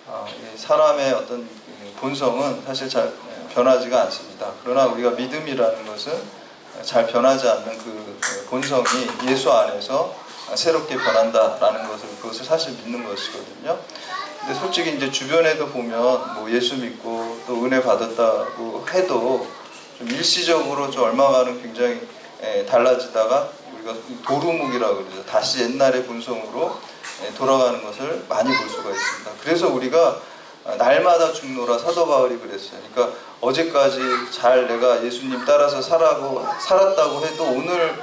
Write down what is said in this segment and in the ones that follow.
이 사람의 어떤 본성은 사실 잘 변하지가 않습니다. 그러나 우리가 믿음이라는 것은 잘 변하지 않는 그 본성이 예수 안에서 새롭게 변한다라는 것을, 그것을 사실 믿는 것이거든요. 근데 솔직히 이제 주변에도 보면 뭐 예수 믿고 또 은혜 받았다고 해도 좀 일시적으로 좀 얼마간은 굉장히 달라지다가 우리가 도루묵이라고 그러죠. 다시 옛날의 본성으로 돌아가는 것을 많이 볼 수가 있습니다. 그래서 우리가 날마다 죽노라 사도 바울이 그랬어요. 그러니까 어제까지 잘 내가 예수님 따라서 살았다고 해도 오늘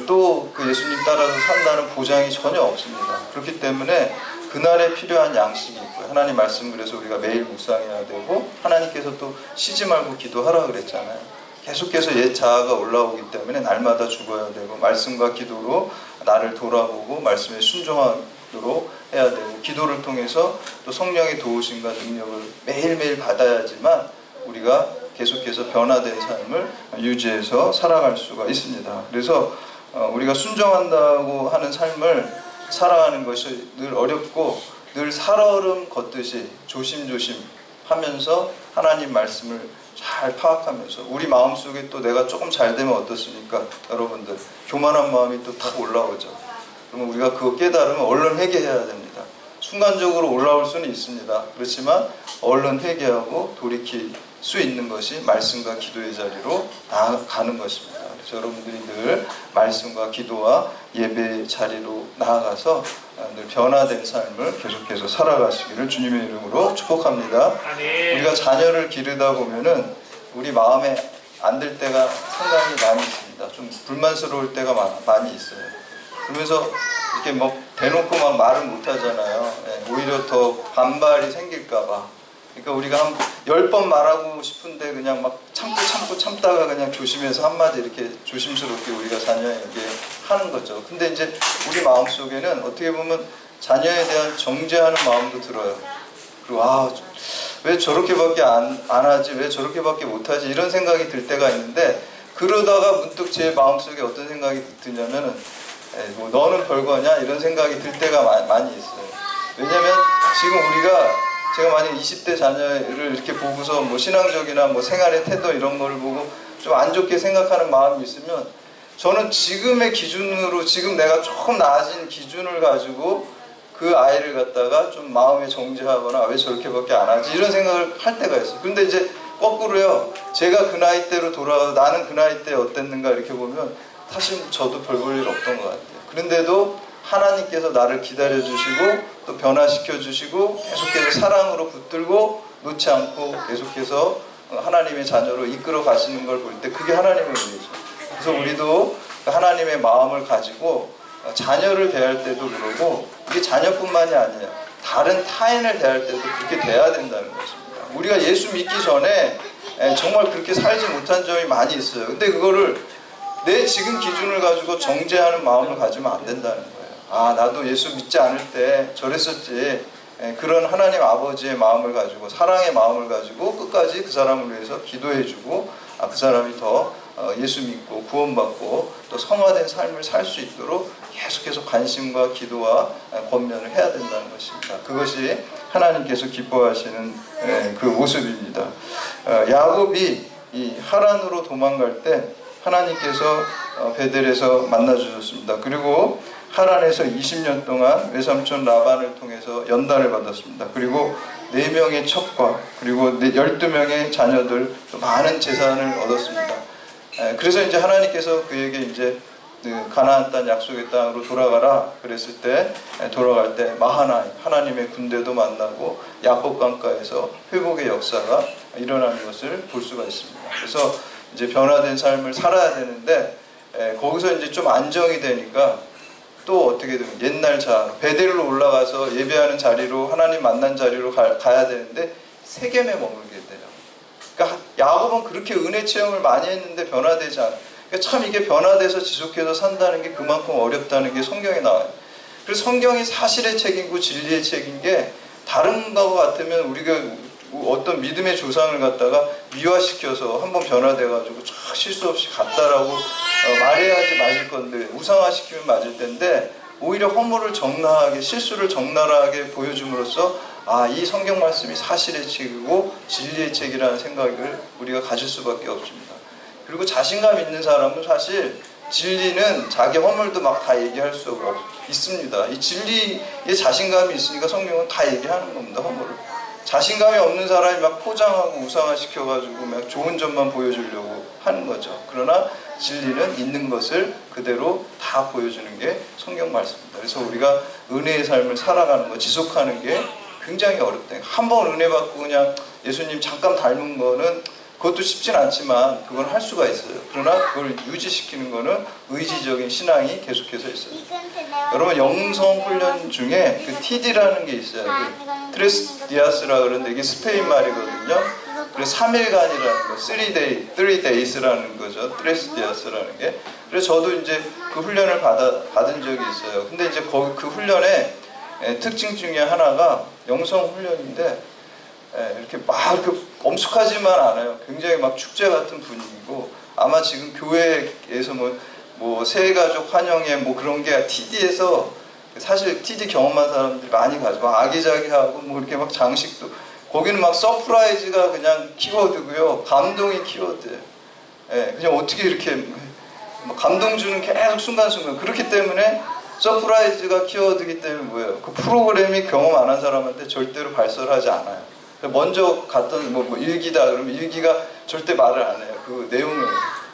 또 그 예수님 따라서 산다는 보장이 전혀 없습니다. 그렇기 때문에 그날에 필요한 양식이 있고요. 하나님 말씀, 그래서 우리가 매일 묵상해야 되고, 하나님께서 또 쉬지 말고 기도하라 그랬잖아요. 계속해서 옛 자아가 올라오기 때문에 날마다 죽어야 되고, 말씀과 기도로 나를 돌아보고 말씀에 순종하도록 해야 되고, 기도를 통해서 또 성령의 도우심과 능력을 매일매일 받아야지만 우리가 계속해서 변화된 삶을 유지해서 살아갈 수가 있습니다. 그래서 우리가 순종한다고 하는 삶을 살아가는 것이 늘 어렵고, 늘 살얼음 걷듯이 조심조심 하면서 하나님 말씀을 잘 파악하면서, 우리 마음속에 또 내가 조금 잘 되면 어떻습니까? 여러분들 교만한 마음이 또 탁 올라오죠. 그러면 우리가 그거 깨달으면 얼른 회개해야 됩니다. 순간적으로 올라올 수는 있습니다. 그렇지만 얼른 회개하고 돌이킬 수 있는 것이 말씀과 기도의 자리로 나아가는 것입니다. 그래서 여러분들이 늘 말씀과 기도와 예배의 자리로 나아가서 늘 변화된 삶을 계속해서 살아가시기를 주님의 이름으로 축복합니다. 우리가 자녀를 기르다 보면은 우리 마음에 안 들 때가 상당히 많이 있습니다. 좀 불만스러울 때가 많이 있어요. 그러면서 이렇게 뭐 대놓고 막 말을 못 하잖아요. 오히려 더 반발이 생길까봐. 그러니까 우리가 한 10번 말하고 싶은데 그냥 막 참다가 그냥 조심해서 한마디 이렇게 조심스럽게 우리가 자녀에게 하는 거죠. 근데 이제 우리 마음속에는 어떻게 보면 자녀에 대한 정죄하는 마음도 들어요. 그리고 왜 저렇게밖에 안 하지, 왜 저렇게밖에 못하지, 이런 생각이 들 때가 있는데, 그러다가 문득 제 마음속에 어떤 생각이 드냐면은 뭐 너는 별거냐, 이런 생각이 들 때가 많이 있어요. 왜냐면 지금 제가 만약 20대 자녀를 이렇게 보고서 뭐 신앙적이나 뭐 생활의 태도 이런 걸 보고 좀 안 좋게 생각하는 마음이 있으면, 저는 지금의 기준으로, 지금 내가 조금 나아진 기준을 가지고 그 아이를 갖다가 좀 마음에 정죄하거나 왜 저렇게밖에 안 하지, 이런 생각을 할 때가 있어요. 근데 이제 거꾸로요, 제가 그 나이 때로 돌아가서 나는 그 나이 때 어땠는가 이렇게 보면 사실 저도 별 볼 일 없던 것 같아요. 그런데도 하나님께서 나를 기다려주시고 또 변화시켜주시고 계속해서 사랑으로 붙들고 놓지 않고 계속해서 하나님의 자녀로 이끌어 가시는 걸 볼 때, 그게 하나님의 은혜죠. 그래서 우리도 하나님의 마음을 가지고 자녀를 대할 때도 그러고, 이게 자녀뿐만이 아니에요. 다른 타인을 대할 때도 그렇게 돼야 된다는 것입니다. 우리가 예수 믿기 전에 정말 그렇게 살지 못한 점이 많이 있어요. 근데 그거를 내 지금 기준을 가지고 정죄하는 마음을 가지면 안 된다는 거예요. 나도 예수 믿지 않을 때 저랬었지. 그런 하나님 아버지의 마음을 가지고, 사랑의 마음을 가지고 끝까지 그 사람을 위해서 기도해주고, 그 사람이 더 예수 믿고 구원받고 또 성화된 삶을 살 수 있도록 계속해서 관심과 기도와 권면을 해야 된다는 것입니다. 그것이 하나님께서 기뻐하시는 그 모습입니다. 야곱이 이 하란으로 도망갈 때 하나님께서 베델에서 만나주셨습니다. 그리고 하란에서 20년 동안 외삼촌 라반을 통해서 연단을 받았습니다. 그리고 4명의 첩과 그리고 12명의 자녀들, 많은 재산을 얻었습니다. 그래서 이제 하나님께서 그에게 이제 가나안 땅 약속의 땅으로 돌아가라 그랬을 때, 돌아갈 때 마하나임 하나님의 군대도 만나고 야복 강가에서 회복의 역사가 일어나는 것을 볼 수가 있습니다. 그래서 이제 변화된 삶을 살아야 되는데, 거기서 이제 좀 안정이 되니까 또 어떻게 되면 옛날 베델로 올라가서 예배하는 자리로, 하나님 만난 자리로 가야 되는데 세겜에 머물게 돼요. 그러니까 야곱은 그렇게 은혜 체험을 많이 했는데 변화되지 않아요. 그러니까 참 이게 변화돼서 지속해서 산다는 게 그만큼 어렵다는 게 성경에 나와요. 그래서 성경이 사실의 책이고 진리의 책인 게, 다른 것 같으면 우리가 어떤 믿음의 조상을 갖다가 미화시켜서 한번 변화돼가지고 쫙 실수 없이 갔다라고 말해야지 맞을 건데, 우상화시키면 맞을 텐데, 오히려 허물을 적나하게, 실수를 적나라하게 보여줌으로써 이 성경 말씀이 사실의 책이고 진리의 책이라는 생각을 우리가 가질 수밖에 없습니다. 그리고 자신감 있는 사람은 사실 진리는 자기 허물도 막 다 얘기할 수가 있습니다. 이 진리에 자신감이 있으니까 성경은 다 얘기하는 겁니다. 허물을. 자신감이 없는 사람이 막 포장하고 우상화시켜가지고 막 좋은 점만 보여주려고 하는 거죠. 그러나 진리는 있는 것을 그대로 다 보여주는 게 성경 말씀입니다. 그래서 우리가 은혜의 삶을 살아가는 거, 지속하는 게 굉장히 어렵다. 한 번 은혜 받고 그냥 예수님 잠깐 닮은 거는 그것도 쉽진 않지만 그건 할 수가 있어요. 그러나 그걸 유지시키는 거는 의지적인 신앙이 계속해서 있어요. 여러분 영성 훈련 중에 그 TD라는 게 있어요. 그 트레스 디아스라 그러는데 이게 스페인 말이거든요. 그래서 3일간이라는 거, 3days라는 거죠. 트레스 디아스라는 게. 그래서 저도 이제 그 훈련을 받은 적이 있어요. 근데 이제 그 훈련의 특징 중에 하나가 영성 훈련인데 이렇게 막 이렇게 엄숙하지만 않아요. 굉장히 막 축제 같은 분위기고, 아마 지금 교회에서 뭐 새가족 환영회 뭐 그런 게 TD에서 사실 TD 경험한 사람들이 많이 가죠. 막 아기자기하고 뭐 이렇게 막 장식도, 거기는 막 서프라이즈가 그냥 키워드고요, 감동이 키워드예요. 그냥 어떻게 이렇게 감동 주는 계속 순간순간. 그렇기 때문에 서프라이즈가 키워드이기 때문에 뭐예요? 그 프로그램이 경험 안 한 사람한테 절대로 발설하지 않아요. 먼저 갔던 뭐 일기다 그러면 일기가 절대 말을 안 해요. 그 내용을.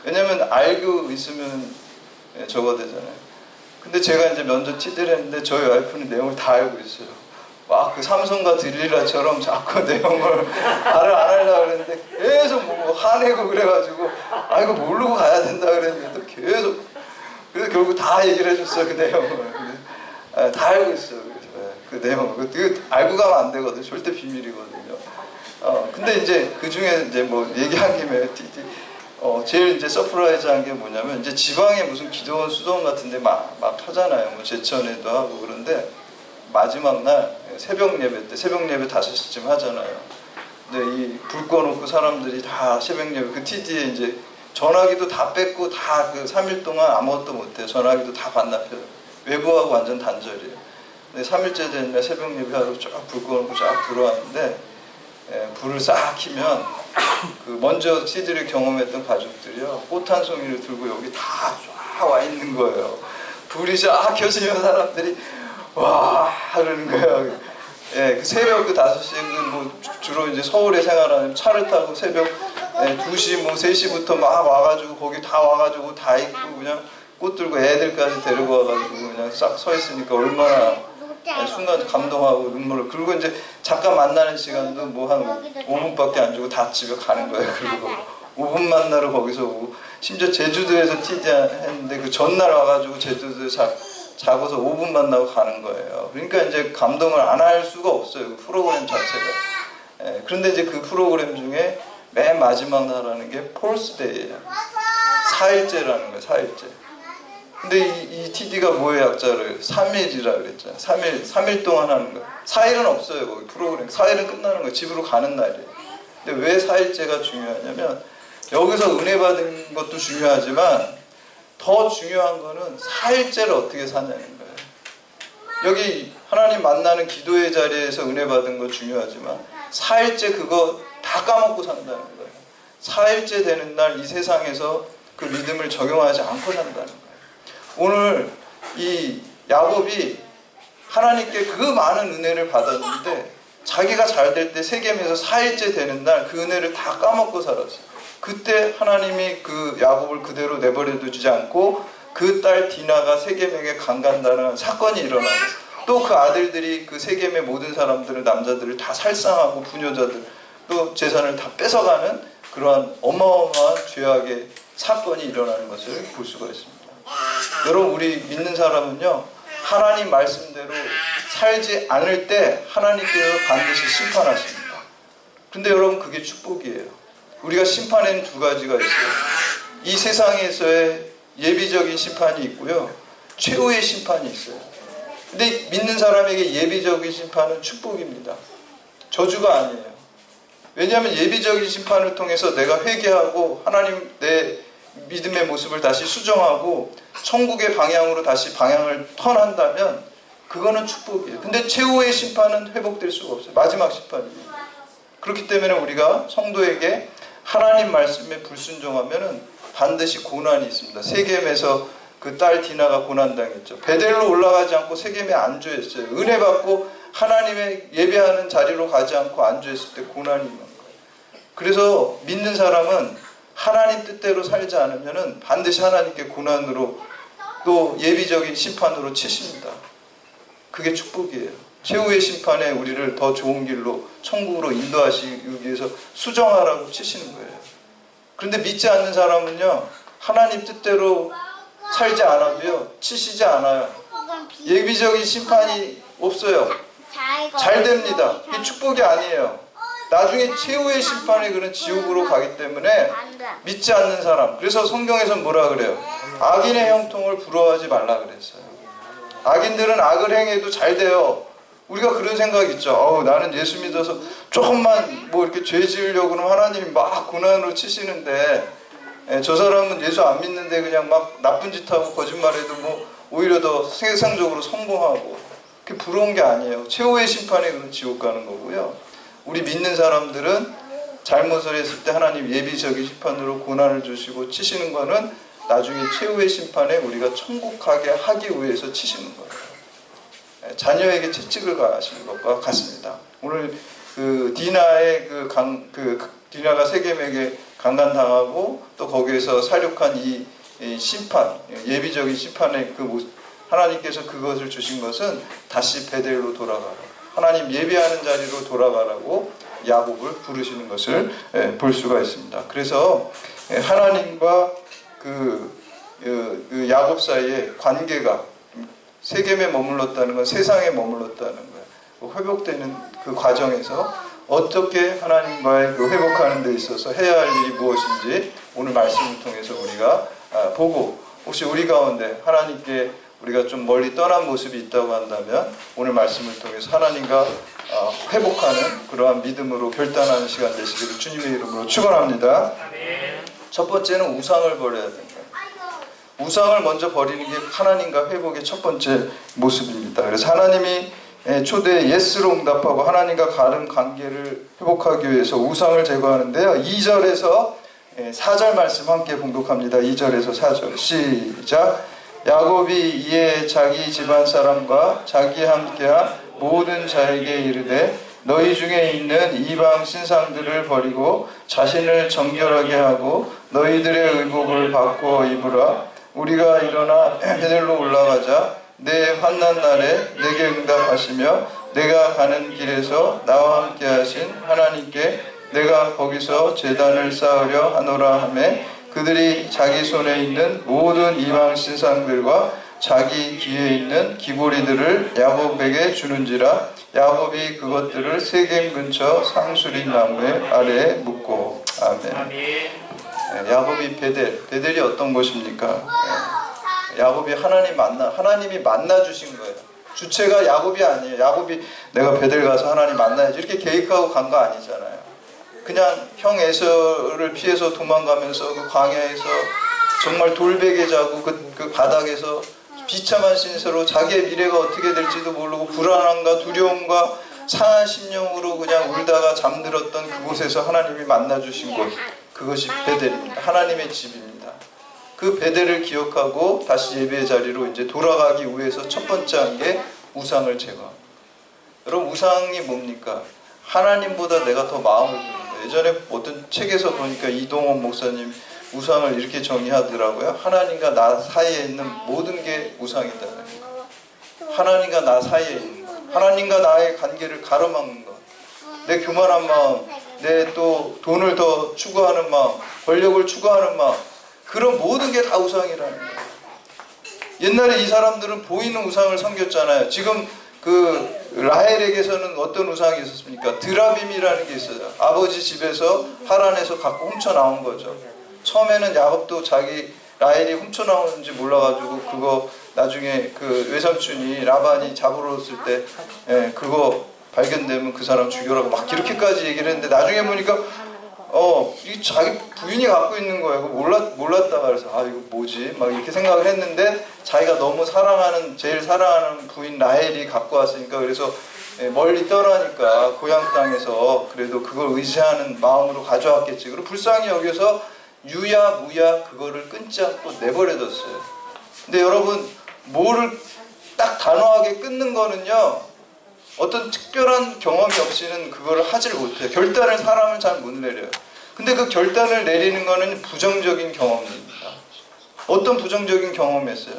왜냐면 알고 있으면 적어대잖아요. 근데 제가 이제 먼저 TD를 했는데 저희 와이프는 내용을 다 알고 있어요. 막 그 삼성과 들릴라처럼 자꾸 내용을 말을 안 하려고 그랬는데 계속 뭐 화내고 그래가지고 이거 모르고 가야 된다 그랬는데 계속. 그래서 결국 다 얘기를 해줬어요. 그 내용을. 다 알고 있어요. 그 내용. 그거 알고 가면 안 되거든요. 절대 비밀이거든요. 근데 이제 그 중에 이제 뭐 얘기한 김에 제일 이제 서프라이즈한 게 뭐냐면, 이제 지방에 무슨 기도원 수도원 같은데 막 하잖아요. 뭐 제천에도 하고. 그런데 마지막 날 새벽 예배 때, 새벽 예배 5시쯤 하잖아요. 근데 이 불 꺼놓고 사람들이 다 새벽 예배, 그 TD에 이제 전화기도 다 뺐고 다 그 3일 동안 아무것도 못해요. 전화기도 다 반납해요. 외부하고 완전 단절이에요. 근데 3일째 된 날 새벽 예배하러 쫙 불 꺼놓고 쫙 들어왔는데, 불을 싹 켜면 그 먼저 CD를 경험했던 가족들이요, 꽃 한 송이를 들고 여기 다 쫙 와 있는 거예요. 불이 쫙 켜지면 사람들이 와 그러는 거예요. 그 새벽 그 5시에 뭐 주로 이제 서울에 생활하는 차를 타고 새벽 2시 뭐 3시부터 막 와가지고 거기 다 와가지고 다 있고 그냥 꽃 들고 애들까지 데리고 와가지고 그냥 싹 서 있으니까 얼마나 순간 감동하고 눈물을. 그리고 이제 잠깐 만나는 시간도 뭐 한 5분밖에 안 주고 다 집에 가는 거예요. 그리고 5분 만나러 거기서 오고, 심지어 제주도에서 TD 했는데 그 전날 와가지고 제주도에서 자고서 5분 만나고 가는 거예요. 그러니까 이제 감동을 안 할 수가 없어요. 그 프로그램 자체가. 그런데 이제 그 프로그램 중에 맨 마지막 날 하는 게 폴스데이예요. 4일째라는 거예요. 4일째. 근데 이 TD가 뭐의 약자를 3일이라 그랬잖아요. 3일 동안 하는 거예요. 4일은 없어요. 거기 프로그램. 4일은 끝나는 거예요. 집으로 가는 날이에요. 근데 왜 4일째가 중요하냐면, 여기서 은혜 받은 것도 중요하지만 더 중요한 거는 4일째를 어떻게 사냐는 거예요. 여기 하나님 만나는 기도의 자리에서 은혜 받은 거 중요하지만 4일째 그거 다 까먹고 산다는 거예요. 4일째 되는 날 이 세상에서 그 믿음을 적용하지 않고 산다는 거예요. 오늘 이 야곱이 하나님께 그 많은 은혜를 받았는데 자기가 잘 될 때 세겜에서 4일째 되는 날 그 은혜를 다 까먹고 살았어요. 그때 하나님이 그 야곱을 그대로 내버려 두지 않고 그 딸 디나가 세겜에게 강간당하는 사건이 일어나고, 또 그 아들들이 그 세겜의 모든 사람들을, 남자들을 다 살상하고 부녀자들 또 재산을 다 뺏어가는 그러한 어마어마한 죄악의 사건이 일어나는 것을 볼 수가 있습니다. 여러분, 우리 믿는 사람은요, 하나님 말씀대로 살지 않을 때 하나님께서 반드시 심판하십니다. 근데 여러분, 그게 축복이에요. 우리가 심판에는 두 가지가 있어요. 이 세상에서의 예비적인 심판이 있고요, 최후의 심판이 있어요. 근데 믿는 사람에게 예비적인 심판은 축복입니다. 저주가 아니에요. 왜냐하면 예비적인 심판을 통해서 내가 회개하고 하나님 내 믿음의 모습을 다시 수정하고 천국의 방향으로 다시 방향을 턴한다면 그거는 축복이에요. 근데 최후의 심판은 회복될 수가 없어요. 마지막 심판이에요. 그렇기 때문에 우리가 성도에게 하나님 말씀에 불순종하면은 반드시 고난이 있습니다. 세겜에서 그 딸 디나가 고난당했죠. 베델로 올라가지 않고 세겜에 안주했어요. 은혜 받고 하나님의 예배하는 자리로 가지 않고 안주했을 때 고난이 있는 거예요. 그래서 믿는 사람은 하나님 뜻대로 살지 않으면은 반드시 하나님께 고난으로 또 예비적인 심판으로 치십니다. 그게 축복이에요. 최후의 심판에 우리를 더 좋은 길로 천국으로 인도하시기 위해서 수정하라고 치시는 거예요. 그런데 믿지 않는 사람은요, 하나님 뜻대로 살지 않아도요, 치시지 않아요. 예비적인 심판이 없어요. 잘 됩니다. 이게 축복이 아니에요. 나중에 최후의 심판에 그런 지옥으로 가기 때문에 믿지 않는 사람. 그래서 성경에서는 뭐라 그래요? 악인의 형통을 부러워하지 말라 그랬어요. 악인들은 악을 행해도 잘 돼요. 우리가 그런 생각이 있죠. 나는 예수 믿어서 조금만 뭐 이렇게 죄 지으려고 그러면 하나님이 막 고난으로 치시는데, 저 사람은 예수 안 믿는데 그냥 막 나쁜 짓 하고 거짓말해도 뭐 오히려 더 세상적으로 성공하고, 그게 부러운 게 아니에요. 최후의 심판에 그런 지옥 가는 거고요. 우리 믿는 사람들은 잘못을 했을 때 하나님 예비적인 심판으로 고난을 주시고 치시는 거는 나중에 최후의 심판에 우리가 천국 가게 하기 위해서 치시는 거예요. 자녀에게 채찍을 가하시는 것과 같습니다. 오늘 그 디나의 디나가 세겜에게 강간당하고 또 거기에서 사륙한 이 심판, 예비적인 심판의 그 모습, 하나님께서 그것을 주신 것은 다시 베델로 돌아가라, 하나님 예배하는 자리로 돌아가라고 야곱을 부르시는 것을 볼 수가 있습니다. 그래서 하나님과 그 야곱 사이의 관계가 세겜에 머물렀다는 건 세상에 머물렀다는 거예요. 회복되는 그 과정에서 어떻게 하나님과의 그 회복하는 데 있어서 해야 할 일이 무엇인지 오늘 말씀을 통해서 우리가 보고, 혹시 우리 가운데 하나님께 우리가 좀 멀리 떠난 모습이 있다고 한다면 오늘 말씀을 통해서 하나님과 회복하는 그러한 믿음으로 결단하는 시간 되시기를 주님의 이름으로 축원합니다. 첫 번째는 우상을 버려야 된다. 우상을 먼저 버리는 게 하나님과 회복의 첫 번째 모습입니다. 그래서 하나님이 초대에 예스로 응답하고 하나님과 가른 관계를 회복하기 위해서 우상을 제거하는데요. 2절에서 4절 말씀 함께 봉독합니다. 2절에서 4절 시작. 야곱이 이에 자기 집안 사람과 자기 함께한 모든 자에게 이르되 너희 중에 있는 이방 신상들을 버리고 자신을 정결하게 하고 너희들의 의복을 바꾸어 입으라. 우리가 일어나 베델로 올라가자. 내 환난 날에 내게 응답하시며 내가 가는 길에서 나와 함께 하신 하나님께 내가 거기서 제단을 쌓으려 하노라 하매 그들이 자기 손에 있는 모든 이방 신상들과 자기 귀에 있는 기보리들을 야곱에게 주는지라. 야곱이 그것들을 세겜 근처 상수리 나무의 아래에 묻고. 아멘. 야곱이 베델이 어떤 곳입니까? 야곱이 하나님이 만나 주신 거예요. 주체가 야곱이 아니에요. 야곱이 내가 베델 가서 하나님 만나야지 이렇게 계획하고 간 거 아니잖아요. 그냥 형 에서를 피해서 도망가면서 그 광야에서 정말 돌베개 자고 그 바닥에서 비참한 신세로 자기의 미래가 어떻게 될지도 모르고 불안함과 두려움과 상한 심령으로 그냥 울다가 잠들었던 그곳에서 하나님이 만나 주신 곳, 그것이 베델입니다. 하나님의 집입니다. 그 베델을 기억하고 다시 예배의 자리로 이제 돌아가기 위해서 첫 번째 한 게 우상을 제거합니다. 여러분, 우상이 뭡니까? 하나님보다 내가 더 마음을 두는 거예요. 예전에 어떤 책에서 보니까 이동원 목사님 우상을 이렇게 정의하더라고요. 하나님과 나 사이에 있는 모든 게 우상이다. 하나님과 나 사이에 있는 것, 하나님과 나의 관계를 가로막는 것, 내 교만한 마음, 내 또 돈을 더 추구하는 마음, 권력을 추구하는 마음, 그런 모든 게 다 우상이라는 거예요. 옛날에 이 사람들은 보이는 우상을 섬겼잖아요. 지금 그 라헬에게서는 어떤 우상이 있었습니까? 드라빔이라는 게 있어요. 아버지 집에서 하란에서 갖고 훔쳐 나온 거죠. 처음에는 야곱도 자기 라헬이 훔쳐 나오는지 몰라가지고 그거 나중에 그 외삼촌이 라반이 잡으러 왔을 때 그거 발견되면 그 사람 죽여라고 막 이렇게까지 얘기를 했는데 나중에 보니까 이 자기 부인이 갖고 있는 거예요. 몰랐다가 그래서 이거 뭐지? 막 이렇게 생각을 했는데 자기가 너무 제일 사랑하는 부인 라헬이 갖고 왔으니까 그래서 멀리 떠나니까 고향 땅에서 그래도 그걸 의지하는 마음으로 가져왔겠지. 그리고 불쌍히 여기서 유야 무야 그거를 끊지 않고 내버려뒀어요. 근데 여러분 뭐를 딱 단호하게 끊는 거는요 어떤 특별한 경험이 없이는 그거를 하질 못해요. 결단을 사람은 잘 못 내려요. 근데 그 결단을 내리는 거는 부정적인 경험입니다. 어떤 부정적인 경험이었어요?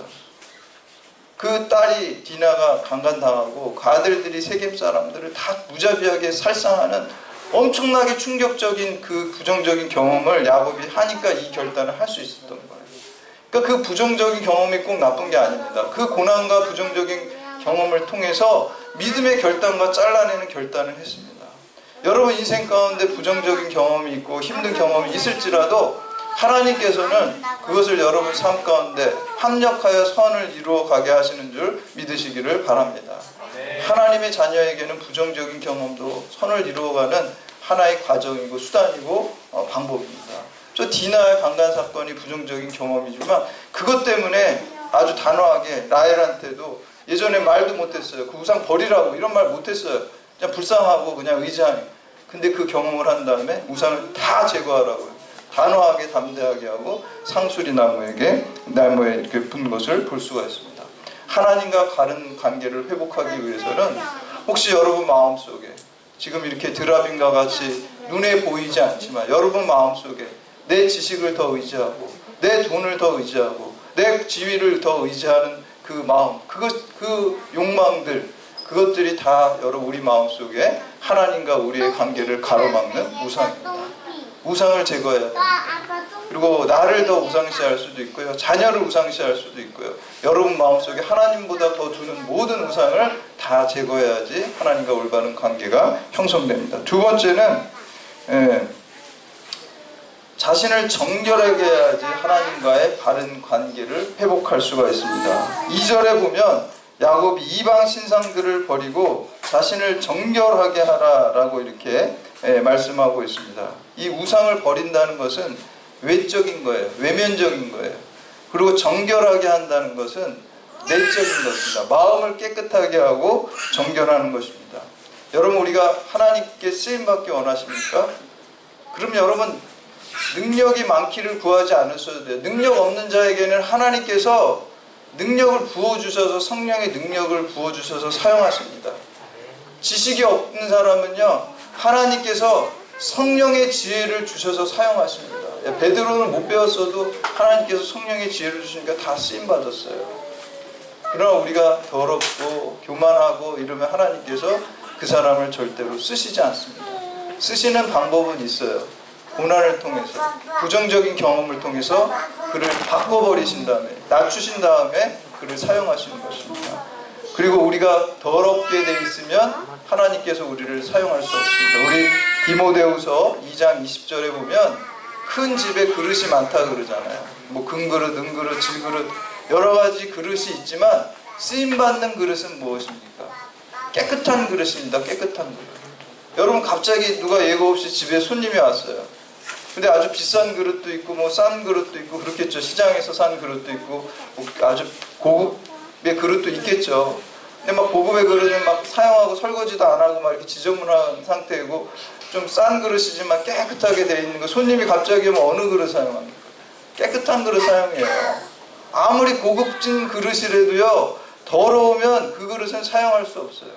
그 딸이 디나가 강간당하고 그 아들들이 세겜 사람들을 다 무자비하게 살상하는 엄청나게 충격적인 그 부정적인 경험을 야곱이 하니까 이 결단을 할 수 있었던 거예요. 그러니까 그 부정적인 경험이 꼭 나쁜 게 아닙니다. 그 고난과 부정적인 경험을 통해서 믿음의 결단과 잘라내는 결단을 했습니다. 여러분 인생 가운데 부정적인 경험이 있고 힘든 경험이 있을지라도 하나님께서는 그것을 여러분 삶 가운데 합력하여 선을 이루어가게 하시는 줄 믿으시기를 바랍니다. 하나님의 자녀에게는 부정적인 경험도 선을 이루어가는 하나의 과정이고 수단이고 방법입니다. 저 디나의 강간 사건이 부정적인 경험이지만 그것 때문에 아주 단호하게 라헬한테도 예전에 말도 못했어요. 그 우상 버리라고 이런 말 못했어요. 그냥 불쌍하고 그냥 의지하니. 근데 그 경험을 한 다음에 우상을 다 제거하라고요. 단호하게 담대하게 하고 상수리 나무에 이렇게 분 것을 볼 수가 있습니다. 하나님과 바른 관계를 회복하기 위해서는 혹시 여러분 마음속에 지금 이렇게 드라빈과 같이 눈에 보이지 않지만 여러분 마음속에 내 지식을 더 의지하고 내 돈을 더 의지하고 내 지위를 더 의지하는 그 마음, 그 욕망들, 그것들이 다 여러분 우리 마음속에 하나님과 우리의 관계를 가로막는 우상입니다. 우상을 제거해야 됩니다. 그리고 나를 더 우상시할 수도 있고요. 자녀를 우상시할 수도 있고요. 여러분 마음속에 하나님보다 더 두는 모든 우상을 다 제거해야지 하나님과 올바른 관계가 형성됩니다. 두 번째는 자신을 정결하게 해야지 하나님과의 바른 관계를 회복할 수가 있습니다. 2절에 보면 야곱이 이방 신상들을 버리고 자신을 정결하게 하라라고 이렇게 말씀하고 있습니다. 이 우상을 버린다는 것은 외적인 거예요. 외면적인 거예요. 그리고 정결하게 한다는 것은 내적인 것입니다. 마음을 깨끗하게 하고 정결하는 것입니다. 여러분 우리가 하나님께 쓰임받기 원하십니까? 그럼 여러분 능력이 많기를 구하지 않으셔도 돼요. 능력 없는 자에게는 하나님께서 능력을 부어주셔서 성령의 능력을 부어주셔서 사용하십니다. 지식이 없는 사람은요 하나님께서 성령의 지혜를 주셔서 사용하십니다. 베드로는 못 배웠어도 하나님께서 성령의 지혜를 주시니까 다 쓰임받았어요. 그러나 우리가 더럽고 교만하고 이러면 하나님께서 그 사람을 절대로 쓰시지 않습니다. 쓰시는 방법은 있어요. 고난을 통해서 부정적인 경험을 통해서 그를 바꿔버리신 다음에 낮추신 다음에 그를 사용하시는 것입니다. 그리고 우리가 더럽게 돼 있으면 하나님께서 우리를 사용할 수 없습니다. 우리 디모데후서 2장 20절에 보면 큰 집에 그릇이 많다 그러잖아요. 뭐 금그릇, 은그릇, 질그릇 여러 가지 그릇이 있지만 쓰임받는 그릇은 무엇입니까? 깨끗한 그릇입니다. 깨끗한 그릇. 여러분 갑자기 누가 예고 없이 집에 손님이 왔어요. 근데 아주 비싼 그릇도 있고 뭐 싼 그릇도 있고 그렇겠죠. 시장에서 산 그릇도 있고 뭐 아주 고급의 그릇도 있겠죠. 근데 막 고급의 그릇은 막 사용하고 설거지도 안 하고 막 이렇게 지저분한 상태이고 좀 싼 그릇이지만 깨끗하게 되어 있는 거. 손님이 갑자기 오면 어느 그릇 사용합니까? 깨끗한 그릇 사용해요. 아무리 고급진 그릇이라도요 더러우면 그 그릇은 사용할 수 없어요.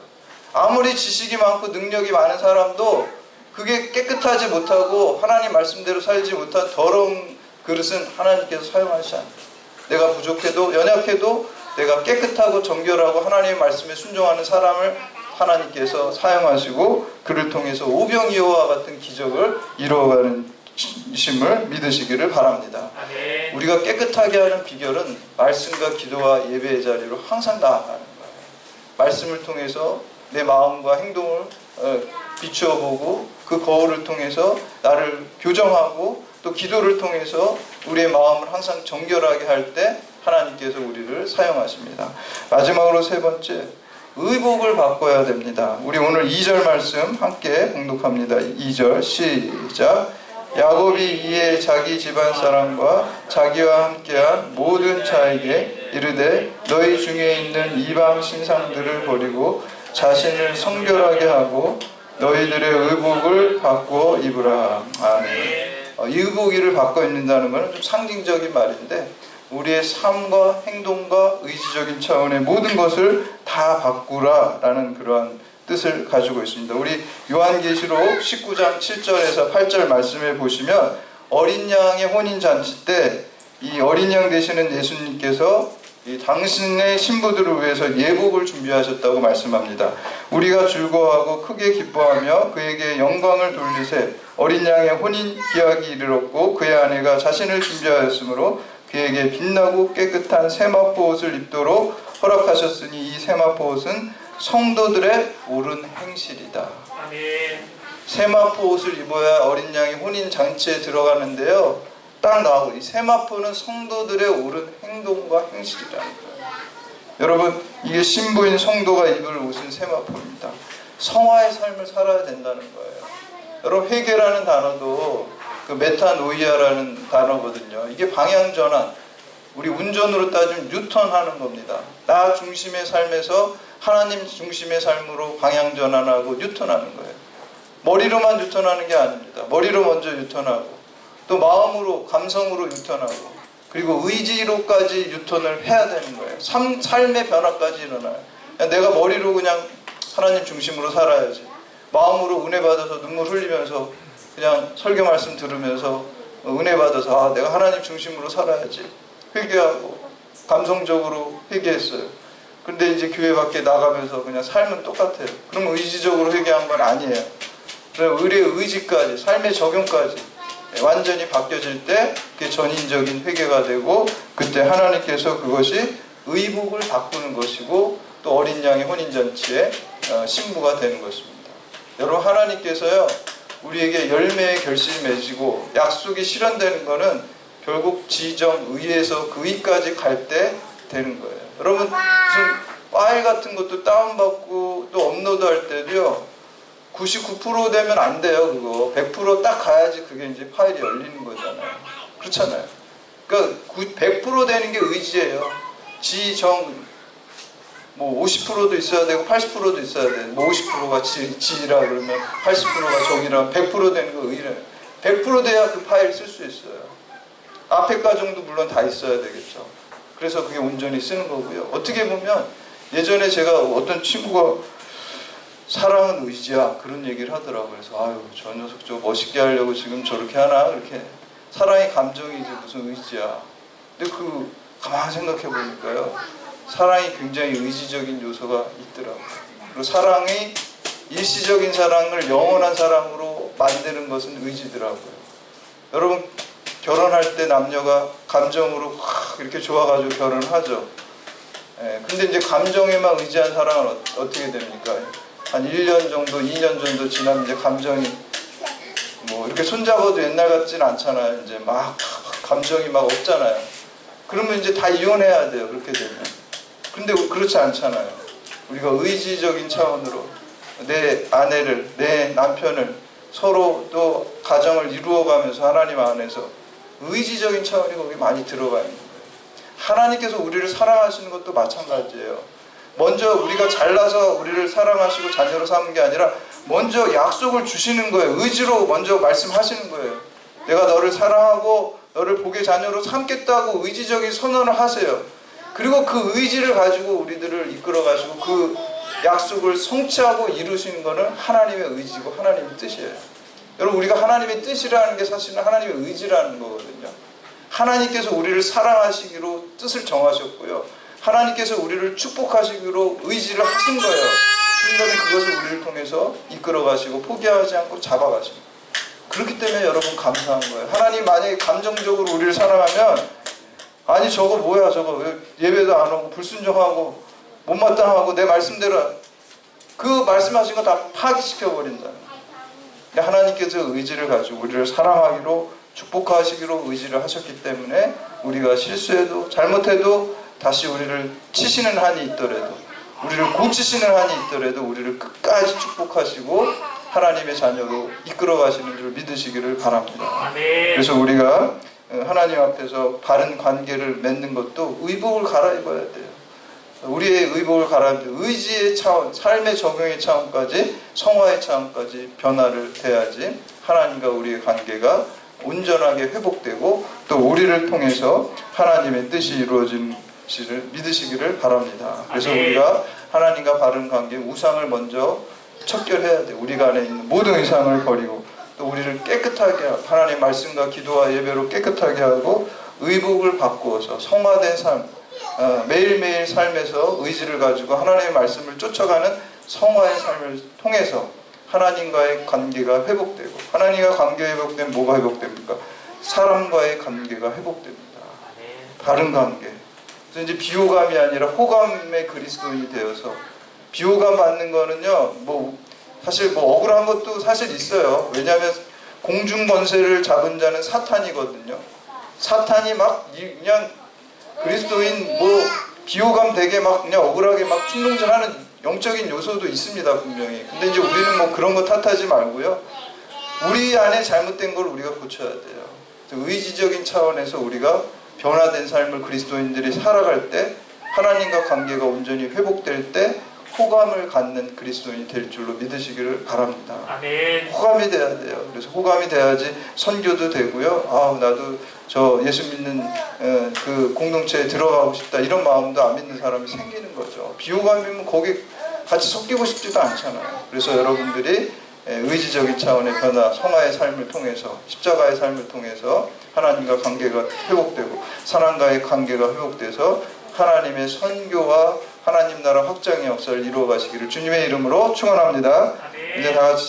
아무리 지식이 많고 능력이 많은 사람도 그게 깨끗하지 못하고 하나님 말씀대로 살지 못한 더러운 그릇은 하나님께서 사용하시지 않아요. 내가 부족해도 연약해도 내가 깨끗하고 정결하고 하나님의 말씀에 순종하는 사람을 하나님께서 사용하시고 그를 통해서 오병이어와 같은 기적을 이루어가는 심을 믿으시기를 바랍니다. 우리가 깨끗하게 하는 비결은 말씀과 기도와 예배의 자리로 항상 나아가는 거예요. 말씀을 통해서 내 마음과 행동을 비추어 보고 그 거울을 통해서 나를 교정하고 또 기도를 통해서 우리의 마음을 항상 정결하게 할 때 하나님께서 우리를 사용하십니다. 마지막으로 세 번째, 의복을 바꿔야 됩니다. 우리 오늘 2절 말씀 함께 봉독합니다. 2절 시작. 야곱이 이에 자기 집안 사람과 자기와 함께한 모든 자에게 이르되 너희 중에 있는 이방 신상들을 버리고 자신을 성결하게 하고 너희들의 의복을 바꾸어 입으라. 아멘. 의복이를 바꿔 입는다는 것은 좀 상징적인 말인데 우리의 삶과 행동과 의지적인 차원의 모든 것을 다 바꾸라라는 그러한 뜻을 가지고 있습니다. 우리 요한계시록 19장 7절에서 8절 말씀에 보시면 어린 양의 혼인잔치 때 이 어린 양 되시는 예수님께서 이 당신의 신부들을 위해서 예복을 준비하셨다고 말씀합니다. 우리가 즐거워하고 크게 기뻐하며 그에게 영광을 돌리세. 어린 양의 혼인 기약이 이르렀고 그의 아내가 자신을 준비하였으므로 그에게 빛나고 깨끗한 세마포 옷을 입도록 허락하셨으니 이 세마포 옷은 성도들의 옳은 행실이다. 아멘. 세마포 옷을 입어야 어린 양이 혼인 잔치에 들어가는데요. 딱 나오고 이 세마포는 성도들의 옳은 행동과 행실이라는 거예요. 여러분, 이게 신부인 성도가 입을 옷은 세마포입니다. 성화의 삶을 살아야 된다는 거예요. 여러분, 회개라는 단어도 그 메타노이아라는 단어거든요. 이게 방향 전환, 우리 운전으로 따지면 뉴턴하는 겁니다. 나 중심의 삶에서 하나님 중심의 삶으로 방향 전환하고 뉴턴하는 거예요. 머리로만 뉴턴하는 게 아닙니다. 머리로 먼저 뉴턴하고 또 마음으로, 감성으로 유턴하고 그리고 의지로까지 유턴을 해야 되는 거예요. 삶의 변화까지 일어나요. 내가 머리로 그냥 하나님 중심으로 살아야지. 마음으로 은혜 받아서 눈물 흘리면서 그냥 설교 말씀 들으면서 은혜 받아서 내가 하나님 중심으로 살아야지. 회개하고 감성적으로 회개했어요. 근데 이제 교회 밖에 나가면서 그냥 삶은 똑같아요. 그럼 의지적으로 회개한 건 아니에요. 그래서 의의 의지까지, 삶의 적용까지 완전히 바뀌어질 때 그게 전인적인 회개가 되고 그때 하나님께서 그것이 의복을 바꾸는 것이고 또 어린 양의 혼인잔치에 신부가 되는 것입니다. 여러분, 하나님께서요 우리에게 열매의 결실이 맺히고 약속이 실현되는 것은 결국 지정 의에서 그 의까지 갈 때 되는 거예요. 여러분, 무슨 파일 같은 것도 다운받고 또 업로드할 때도요 99% 되면 안 돼요. 그거 100% 딱 가야지 그게 이제 파일이 열리는 거잖아요. 그렇잖아요. 그러니까 100% 되는 게 의지예요. 지정 뭐 50%도 있어야 되고 80%도 있어야 돼. 뭐 50%가 지라 그러면 80%가 정이라 100% 되는 거 의지예요. 100% 돼야 그 파일 쓸 수 있어요. 앞에 과정도 물론 다 있어야 되겠죠. 그래서 그게 온전히 쓰는 거고요. 어떻게 보면 예전에 제가 어떤 친구가 사랑은 의지야 그런 얘기를 하더라고요. 그래서 아유 저 녀석 저 멋있게 하려고 지금 저렇게 하나 이렇게 사랑이 감정이지 무슨 의지야. 근데 그 가만히 생각해 보니까요 사랑이 굉장히 의지적인 요소가 있더라고요. 그리고 사랑이 일시적인 사랑을 영원한 사랑으로 만드는 것은 의지더라고요. 여러분 결혼할 때 남녀가 감정으로 확 이렇게 좋아가지고 결혼을 하죠. 근데 이제 감정에만 의지한 사랑은 어떻게 됩니까? 한 1년 정도, 2년 정도 지나면 이제 감정이 뭐 이렇게 손잡아도 옛날 같진 않잖아요. 이제 막 감정이 막 없잖아요. 그러면 이제 다 이혼해야 돼요. 그렇게 되면. 근데 그렇지 않잖아요. 우리가 의지적인 차원으로 내 아내를, 내 남편을 서로 또 가정을 이루어가면서 하나님 안에서 의지적인 차원이 거기 많이 들어가 있는 거예요. 하나님께서 우리를 사랑하시는 것도 마찬가지예요. 먼저 우리가 잘나서 우리를 사랑하시고 자녀로 삼는 게 아니라 먼저 약속을 주시는 거예요. 의지로 먼저 말씀하시는 거예요. 내가 너를 사랑하고 너를 복의 자녀로 삼겠다고 의지적인 선언을 하세요. 그리고 그 의지를 가지고 우리들을 이끌어 가시고 그 약속을 성취하고 이루시는 것은 하나님의 의지고 하나님의 뜻이에요. 여러분 우리가 하나님의 뜻이라는 게 사실은 하나님의 의지라는 거거든요. 하나님께서 우리를 사랑하시기로 뜻을 정하셨고요. 하나님께서 우리를 축복하시기로 의지를 하신 거예요. 그러면 그것을 우리를 통해서 이끌어 가시고 포기하지 않고 잡아가십니다. 그렇기 때문에 여러분 감사한 거예요. 하나님 만약에 감정적으로 우리를 사랑하면 아니 저거 뭐야 저거 예배도 안 오고 불순종하고 못마땅하고 내 말씀대로 그 말씀하신 거 다 파기시켜버린다. 하나님께서 의지를 가지고 우리를 사랑하기로 축복하시기로 의지를 하셨기 때문에 우리가 실수해도 잘못해도 다시 우리를 치시는 한이 있더라도 우리를 고치시는 한이 있더라도 우리를 끝까지 축복하시고 하나님의 자녀로 이끌어 가시는 줄 믿으시기를 바랍니다. 아멘. 그래서 우리가 하나님 앞에서 바른 관계를 맺는 것도 의복을 갈아입어야 돼요. 우리의 의복을 갈아입고 의지의 차원, 삶의 적용의 차원까지, 성화의 차원까지 변화를 돼야지 하나님과 우리의 관계가 온전하게 회복되고 또 우리를 통해서 하나님의 뜻이 이루어진 것을 믿으시기를 바랍니다. 그래서 우리가 하나님과 바른 관계, 우상을 먼저 척결해야 돼요. 우리가 안에 있는 모든 의상을 버리고 또 우리를 깨끗하게 하고 하나님의 말씀과 기도와 예배로 깨끗하게 하고 의복을 바꾸어서 성화된 삶, 매일매일 삶에서 의지를 가지고 하나님의 말씀을 쫓아가는 성화의 삶을 통해서 하나님과의 관계가 회복되고, 하나님과 관계가 회복되면 뭐가 회복됩니까? 사람과의 관계가 회복됩니다. 바른 관계. 그래서 이제 비호감이 아니라 호감의 그리스도인이 되어서, 비호감 받는 거는요, 사실 억울한 것도 사실 있어요. 왜냐하면 공중 권세를 잡은 자는 사탄이거든요. 사탄이 막 그냥 그리스도인 비호감 되게 막 그냥 억울하게 막 충동질하는 영적인 요소도 있습니다, 분명히. 근데 이제 우리는 그런 거 탓하지 말고요. 우리 안에 잘못된 걸 우리가 고쳐야 돼요. 의지적인 차원에서 우리가 변화된 삶을 그리스도인들이 살아갈 때, 하나님과 관계가 온전히 회복될 때 호감을 갖는 그리스도인이 될 줄로 믿으시기를 바랍니다. 아멘. 호감이 돼야 돼요. 그래서 호감이 돼야지 선교도 되고요. 나도 저 예수 믿는 그 공동체에 들어가고 싶다, 이런 마음도 안 믿는 사람이 생기는 거죠. 비호감이면 거기 같이 섞이고 싶지도 않잖아요. 그래서 여러분들이 의지적인 차원의 변화, 성화의 삶을 통해서, 십자가의 삶을 통해서 하나님과 관계가 회복되고 사람과의 관계가 회복돼서 하나님의 선교와 하나님 나라 확장의 역사를 이루어 가시기를 주님의 이름으로 축원합니다. 이제 다 같이